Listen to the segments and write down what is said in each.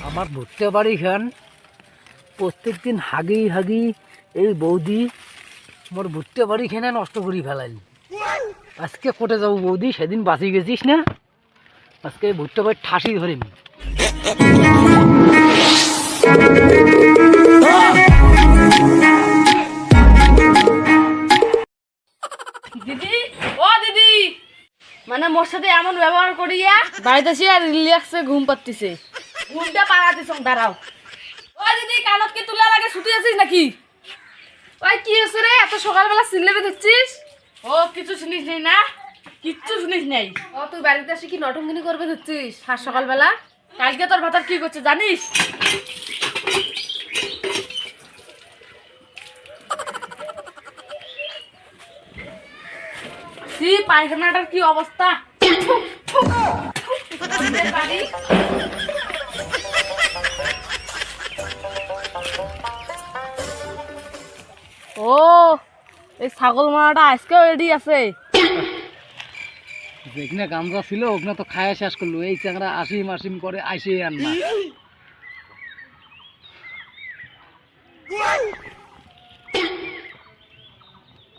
আমার ভুট্টা বাড়ি খান প্রত্যেক দিন হাগি হাগি এই বৌদি মোর ভুট্টা বাড়ি খেনে নষ্ট করি ফেলাইল। আজকে কোটে যাবো বৌদি, সেদিন বাঁচি গেছিস না, আজকে এই ভুট্টা বাড়ি ঠাসি ধরিনি। দিদি, ও দিদি, মানে মোর সাথে এমন ব্যবহার করিয়া বাড়িতে আসি আর রিল্যাক্সে ঘুম পাচ্ছিছে। ঘুমটা পাড়াতেছ, দাঁড়াও। ও দিদি, কানত কি তুলা লাগে ছুটি আছিস নাকি? ওই কি হচ্ছে রে, এত সকালবেলা চিল্লেবে ধরছিস? ও কিছু শুনিস নাই না? কিচ্ছু শুনিস নাই। ও তুই বাড়িতে আসি কি নটঙ্গিনী করবে ধরছিস আর সকালবেলা? কালকে তোর ভাতার কি করছে জানিস? পায়খানাটার কি অবস্থা! ও এই ছাগল মারাটা আজকেও রেডি আছে। যেখানে গামজা ছিল ওখানে তো খায়া শেষ করলো, এই চ্যাংরা আসিম আসিম করে আইসে আর না।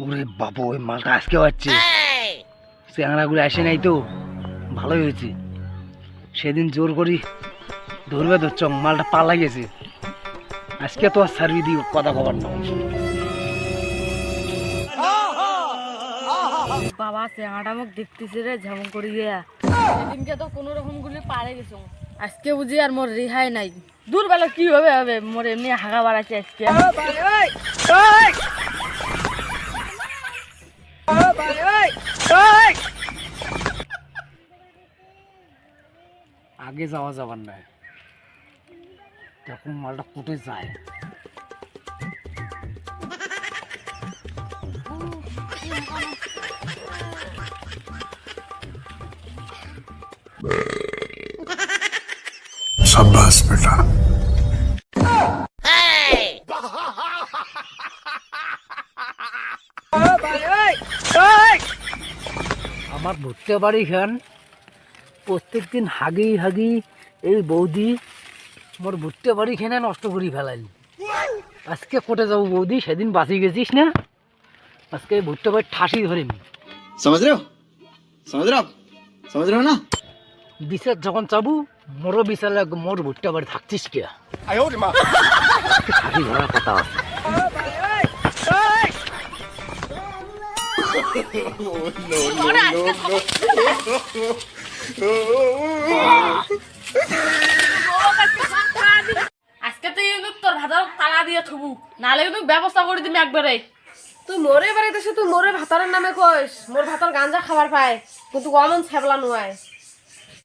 ওরে বাবু, ওই মালটা আজকেও আসছে। চ্যাংরাগুলো আসে নাই তো ভালোই হয়েছে, সেদিন জোর করি ধরবে ধরছ, মালটা পালা গেছে। আজকে তো আর সার্ভি দিও কথা খবর না। বাবা চেহারাটা মুখ দেখতেছি রে যেমন করি গিয়া, সেদিনকে তো কোনো রকম গুলি পারে গেছো, আজকে বুঝি আর মোর রেহাই নাই। দূর বেলা কি হবে হবে, মোর এমনি হাগা বাড়াচ্ছে আজকে। আগে যাওয়া যাবার না, তখন মালটা ফুটে যায়। शाबाश बेटा। আমার ভুট্টা বাড়ি খান প্রত্যেক দিন হাগি হাগি এই বৌদি মোর ভুট্টা বাড়ি খেনে নষ্ট করি ফেলাইল। আজকে কোটে যাবো বৌদি, সেদিন বাঁচি গেছিস না, আজকে এই ভুট্টা বাড়ি ঠাসি ধরিনি। समझ रहे हो समझ रहे हो ना? বিচার যখন চাবু মোরও বিচার লাগবে, মোর ভুট্টা বাড়ি থাকছিস কে? ঠাসি ধরার কথা আছে। আজকে তো ইউনুক তোর ভাতার তালা দিয়ে থুবু, নালে ইউনুক ব্যবস্থা করে দিবি একবারে। তুই মোরে বাড়িতে তুই মোরে ভাতারের নামে কইস, মোর ভাতার গাঞ্জা খাবার পায় কিন্তু অমন ছ্যাবলা নয়।